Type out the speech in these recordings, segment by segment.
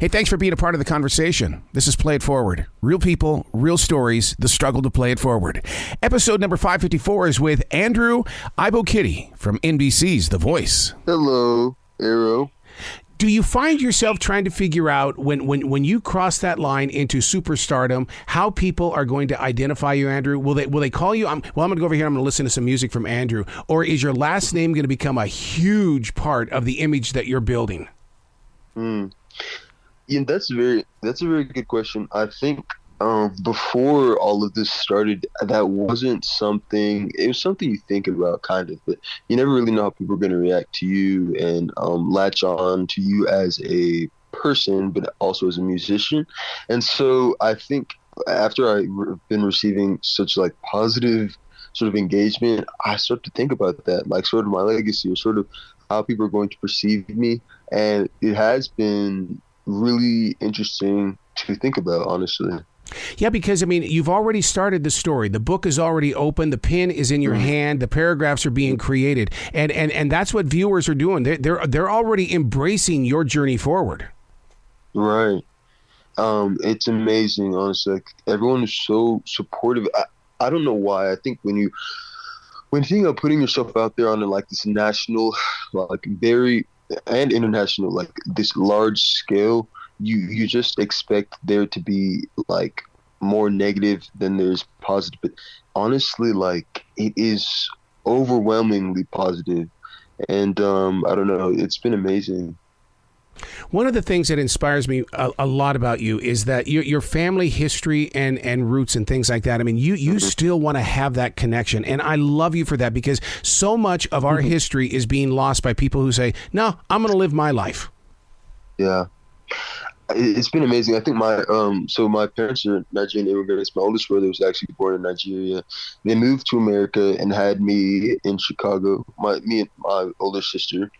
Hey, thanks for being a part of the conversation. This is Play It Forward. Real people, real stories, the struggle to play it forward. Episode number 554 is with Andrew Igbokidi from NBC's The Voice. Hello, Arrow. Do you find yourself trying to figure out when you cross that line into superstardom, how people are going to identify you, Andrew? Will they call you? I'm going to go over here. I'm going to listen to some music from Andrew. Or is your last name going to become a huge part of the image that you're building? Yeah, that's a very good question. I think before all of this started, that wasn't something. It was something you think about, kind of, but you never really know how people are going to react to you and latch on to you as a person, but also as a musician. And so I think after I've been receiving such like positive sort of engagement, I start to think about that, like sort of my legacy or sort of how people are going to perceive me. And it has been really interesting to think about, honestly. Yeah, because, I mean, you've already started the story. The book is already open. The pen is in your hand. The paragraphs are being created. And that's what viewers are doing. They're already embracing your journey forward. Right. It's amazing, honestly. Like, everyone is so supportive. I don't know why. I think when you think of putting yourself out there on like this national, like very and international, like this large scale, you just expect there to be like more negative than there's positive. But honestly, like it is overwhelmingly positive. And I don't know, it's been amazing. One of the things that inspires me a lot about you is that your family history and roots and things like that. I mean, you still want to have that connection. And I love you for that, because so much of our history is being lost by people who say, no, I'm going to live my life. Yeah. It's been amazing. I think my parents are Nigerian immigrants. My oldest brother was actually born in Nigeria. They moved to America and had me in Chicago. Me and my older sister.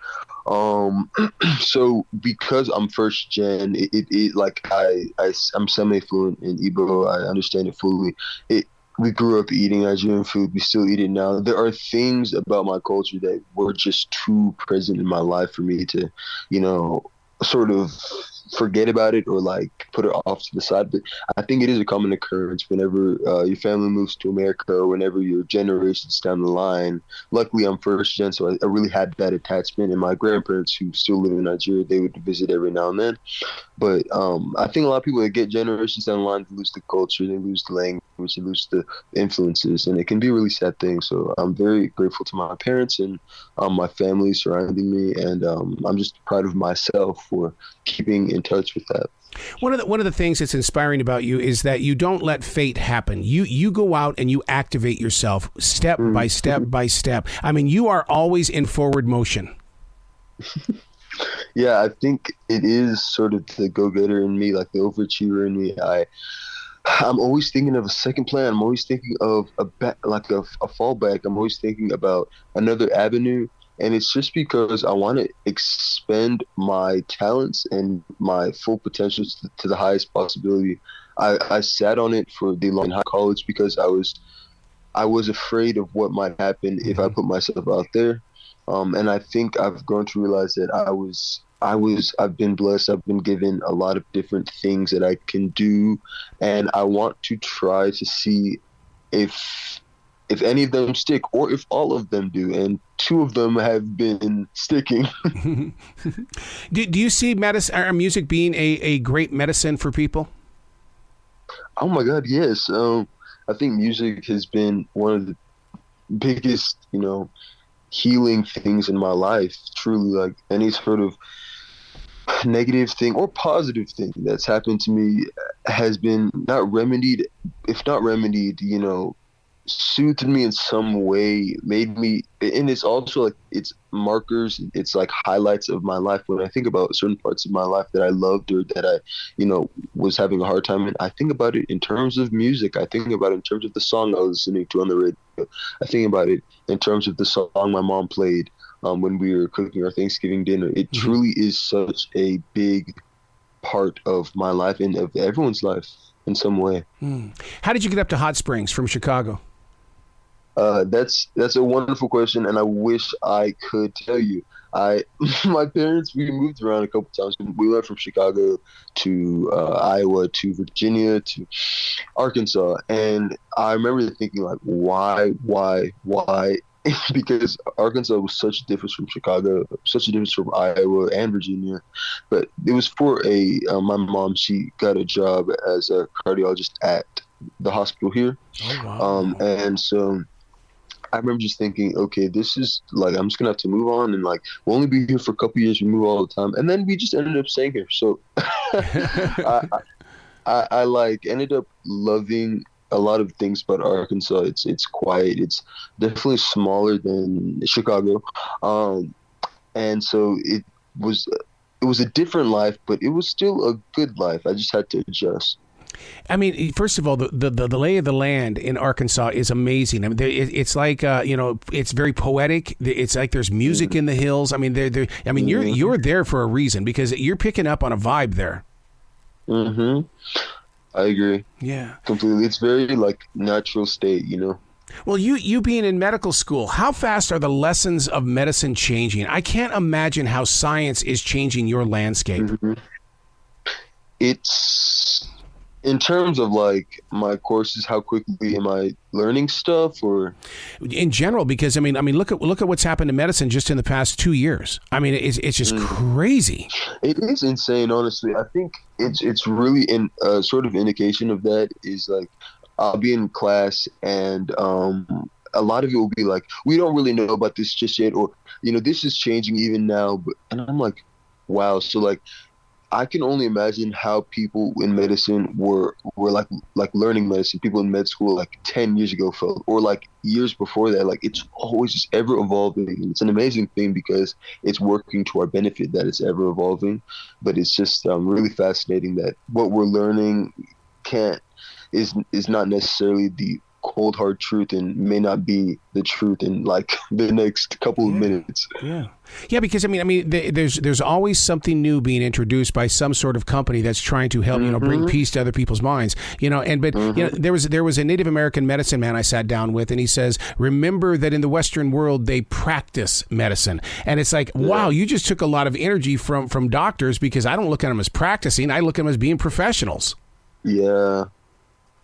So because I'm first gen, it like I'm semi-fluent in Igbo. I understand it fully. We grew up eating Nigerian food. We still eat it now. There are things about my culture that were just too present in my life for me to, sort of forget about it or like put it off to the side. But I think it is a common occurrence whenever your family moves to America or whenever your generations down the line. Luckily, I'm first gen, so I really had that attachment. And my grandparents, who still live in Nigeria, they would visit every now and then. But I think a lot of people that get generations down the line, they lose the culture, they lose the language, they lose the influences, and it can be a really sad thing. So I'm very grateful to my parents and my family surrounding me, and I'm just proud of myself for keeping in touch with that. One of the things that's inspiring about you is that you don't let fate happen. You go out and you activate yourself step by step by step. I mean, you are always in forward motion. Yeah, I think it is sort of the go-getter in me, like the overachiever in me. I'm always thinking of a second plan. I'm always thinking of a fallback. I'm always thinking about another avenue. And it's just because I want to expend my talents and my full potentials to the highest possibility. I sat on it for the long high college because I was afraid of what might happen if I put myself out there. And I think I've grown to realize that I've been blessed. I've been given a lot of different things that I can do, and I want to try to see if any of them stick or if all of them do. And 2 of them have been sticking. Do you see music being a great medicine for people? Oh my God, yes. I think music has been one of the biggest, healing things in my life. Truly, like any sort of negative thing or positive thing that's happened to me has been if not remedied, soothed me in some way, made me, and it's also like it's markers, it's like highlights of my life. When I think about certain parts of my life that I loved or that I was having a hard time in, I think about it in terms of music. I think about it in terms of the song I was listening to on the radio. I think about it in terms of the song my mom played when we were cooking our Thanksgiving dinner. It truly is such a big part of my life and of everyone's life in some way. How did you get up to Hot Springs from Chicago? That's a wonderful question, and I wish I could tell you. I My parents, we moved around a couple times. We went from Chicago to Iowa to Virginia to Arkansas, and I remember thinking like, why? Because Arkansas was such a difference from Chicago, such a difference from Iowa and Virginia. But it was for my mom. She got a job as a cardiologist at the hospital here, Oh wow. and so I remember just thinking, okay, this is like, I'm just gonna have to move on, and like, we'll only be here for a couple years. We move all the time, and then we just ended up staying here. So I like ended up loving a lot of things about Arkansas. It's quiet. It's definitely smaller than Chicago, and so was it was a different life, but it was still a good life. I just had to adjust. I mean, first of all, the lay of the land in Arkansas is amazing. I mean, it's like it's very poetic. It's like there's music in the hills. I mean, I mean, you're there for a reason because you're picking up on a vibe there. Mm-hmm. I agree. Yeah, Completely. It's very like natural state, you know. well, you being in medical school, how fast are the lessons of medicine changing? I can't imagine how science is changing your landscape. Hmm. It's in terms of like my courses, how quickly am I learning stuff, or In general, because I mean, look at what's happened to medicine just in the past 2 years. I mean, it's just crazy. it is insane, honestly. I think it's really in a sort of indication of that is like I'll be in class and a lot of it will be like, we don't really know about this just yet, or this is changing even now, and I'm like, wow. So like I can only imagine how people in medicine were like learning medicine. People in med school like 10 years ago felt, or like years before that. Like it's always just ever evolving. And it's an amazing thing because it's working to our benefit that it's ever evolving. But it's just really fascinating that what we're learning can't is not necessarily the cold hard truth and may not be the truth in like the next couple of minutes. Yeah, because I mean, there's always something new being introduced by some sort of company that's trying to help, bring peace to other people's minds. There was a Native American medicine man I sat down with, and he says, remember that in the Western world they practice medicine, and it's like, wow, you just took a lot of energy from doctors, because I don't look at them as practicing, I look at them as being professionals. Yeah.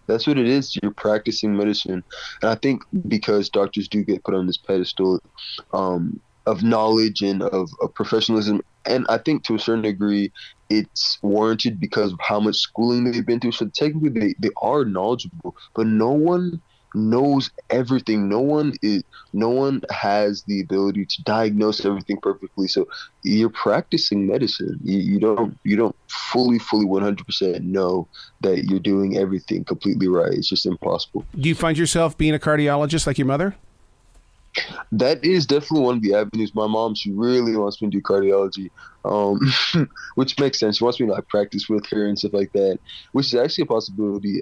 That's what it is. You're practicing medicine. And I think because doctors do get put on this pedestal of knowledge and of professionalism, and I think to a certain degree it's warranted because of how much schooling they've been through. So technically they are knowledgeable, but no one knows everything. No one has the ability to diagnose everything perfectly. So you're practicing medicine. You don't fully 100% know that you're doing everything completely right. It's just impossible. Do you find yourself being a cardiologist like your mother? That is definitely one of the avenues. My mom, she really wants me to do cardiology, which makes sense. She wants me to like practice with her and stuff like that, which is actually a possibility.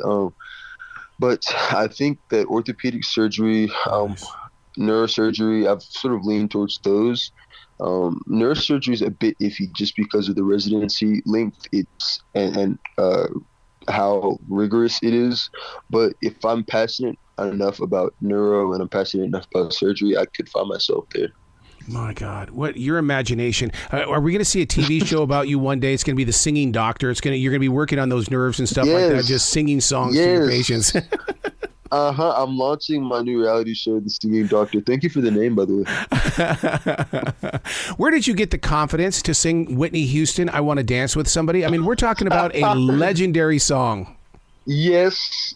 But I think that orthopedic surgery, neurosurgery, I've sort of leaned towards those. Neurosurgery is a bit iffy just because of the residency length and how rigorous it is. But if I'm passionate enough about neuro and I'm passionate enough about surgery, I could find myself there. My God, what your imagination! Are we going to see a TV show about you one day? It's going to be the singing doctor. You're going to be working on those nerves and stuff like that, just singing songs to your patients. I'm launching my new reality show, The Singing Doctor. Thank you for the name, by the way. Where did you get the confidence to sing Whitney Houston, I Want to Dance with Somebody? I mean, we're talking about a legendary song. Yes.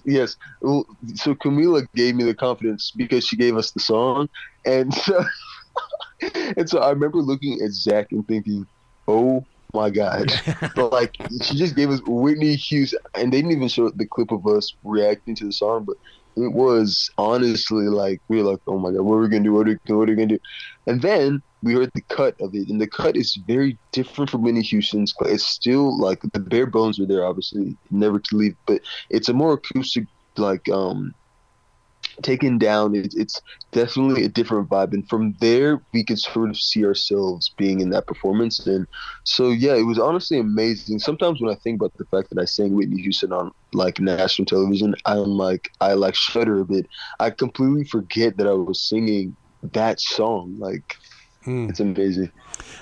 So Camila gave me the confidence because she gave us the song. And so I remember looking at Zach and thinking, oh my God. But like, she just gave us Whitney Houston, and they didn't even show the clip of us reacting to the song, but it was honestly like, we were like, oh my God, what are we going to do? What are we going to do? And then we heard the cut of it, and the cut is very different from Whitney Houston's. It's still like the bare bones are there, obviously, never to leave, but it's a more acoustic, like, taken down, it's definitely a different vibe, and from there we could sort of see ourselves being in that performance. And so yeah, it was honestly amazing. Sometimes when I think about the fact that I sang Whitney Houston on like national television, I like shudder a bit. I completely forget that I was singing that song. Like, it's amazing.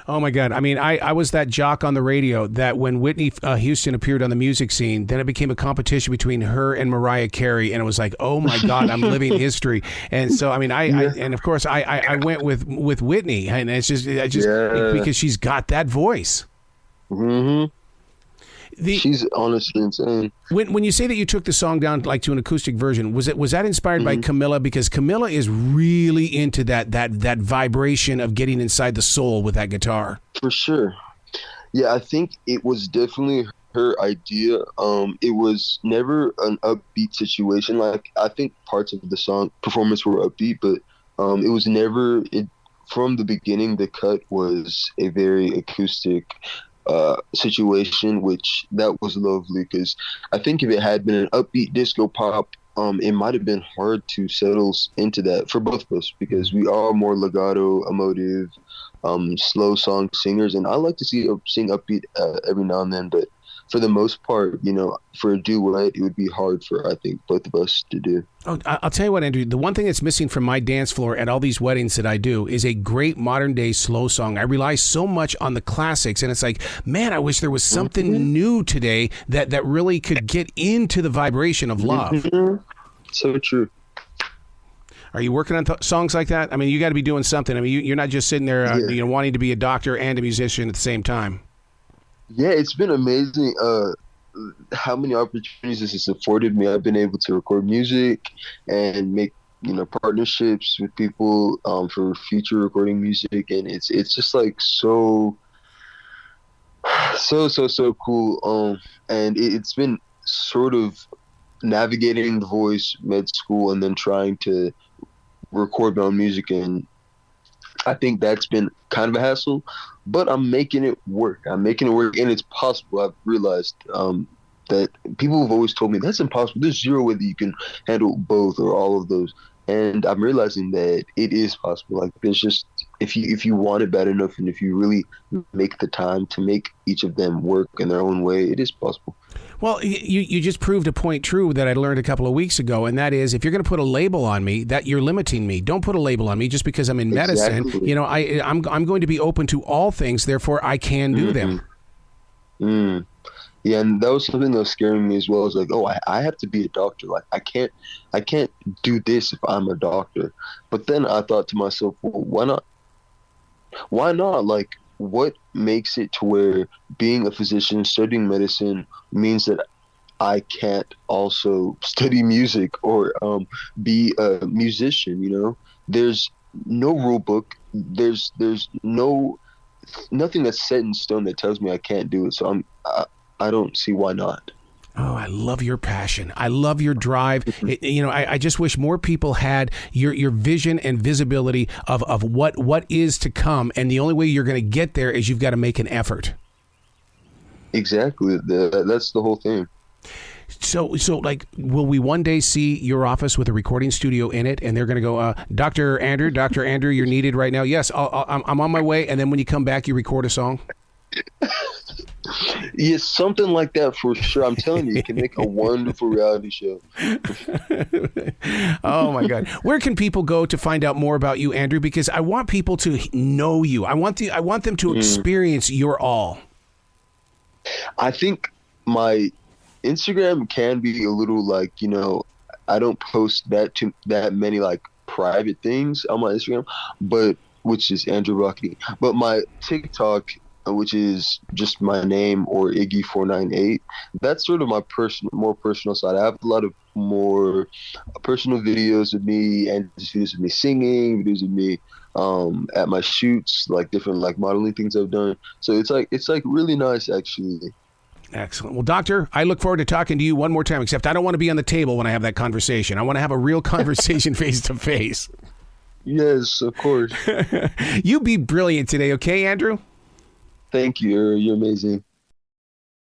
Oh my God. I mean, I was that jock on the radio that when Whitney Houston appeared on the music scene, then it became a competition between her and Mariah Carey. And it was like, oh my God, I'm living history. And so, I mean, and of course I went with Whitney, and it's just because she's got that voice. Mm-hmm. She's honestly insane. When you say that you took the song down like to an acoustic version, was that inspired by Camilla? Because Camilla is really into that vibration of getting inside the soul with that guitar. For sure. Yeah, I think it was definitely her idea. It was never an upbeat situation. Like, I think parts of the song performance were upbeat, but it was never from the beginning. The cut was a very acoustic situation, which that was lovely, because I think if it had been an upbeat disco pop, it might have been hard to settle into that for both of us, because we are more legato, emotive, slow song singers, and I like to sing upbeat every now and then, but for the most part, for a duet, it would be hard for, I think, both of us to do. Oh, I'll tell you what, Andrew, the one thing that's missing from my dance floor at all these weddings that I do is a great modern day slow song. I rely so much on the classics, and it's like, man, I wish there was something new today that really could get into the vibration of love. So true. Are you working on songs like that? I mean, you got to be doing something. I mean, you're not just sitting there, wanting to be a doctor and a musician at the same time. Yeah, it's been amazing how many opportunities this has afforded me. I've been able to record music and make partnerships with people for future recording music, and it's just like so cool. And it's been sort of navigating the voice med school and then trying to record my own music, and I think that's been kind of a hassle, but I'm making it work. And it's possible. I've realized that people have always told me that's impossible. There's zero way that you can handle both or all of those. And I'm realizing that it is possible. Like, there's just, if you want it bad enough, and if you really make the time to make each of them work in their own way, it is possible. Well, you just proved a point true that I learned a couple of weeks ago, and that is, if you're going to put a label on me, that you're limiting me. Don't put a label on me just because I'm in medicine. Exactly. I'm going to be open to all things, therefore I can do them. Yeah, and that was something that was scaring me as well. It's like, oh, I have to be a doctor. Like, I can't do this if I'm a doctor. But then I thought to myself, well, why not? Why not? Like, what makes it to where being a physician, studying medicine, means that I can't also study music or be a musician? There's no rule book. There's nothing that's set in stone that tells me I can't do it. So I don't see why not. Oh, I love your passion. I love your drive. I just wish more people had your vision and visibility of what is to come. And the only way you're going to get there is you've got to make an effort. Exactly. That's the whole thing. So like, will we one day see your office with a recording studio in it, and they're going to go, Dr. Andrew, you're needed right now. Yes, I'm on my way. And then when you come back, you record a song. Yes, something like that for sure. I'm telling you, it can make a wonderful reality show. Oh my God. Where can people go to find out more about you, Andrew? Because I want people to know you. I want them to experience your all. I think my Instagram can be a little like, I don't post that many like private things on my Instagram, which is Andrew Igbokidi. But my TikTok, which is just my name, or Iggy498. That's sort of my more personal side. I have a lot of more personal videos of me, and videos of me singing, videos of me at my shoots, like different like modeling things I've done. So it's like really nice, actually. Excellent. Well, Doctor, I look forward to talking to you one more time, except I don't want to be on the table when I have that conversation. I want to have a real conversation face to face. Yes, of course. You be brilliant today, okay, Andrew? Thank you. You're amazing.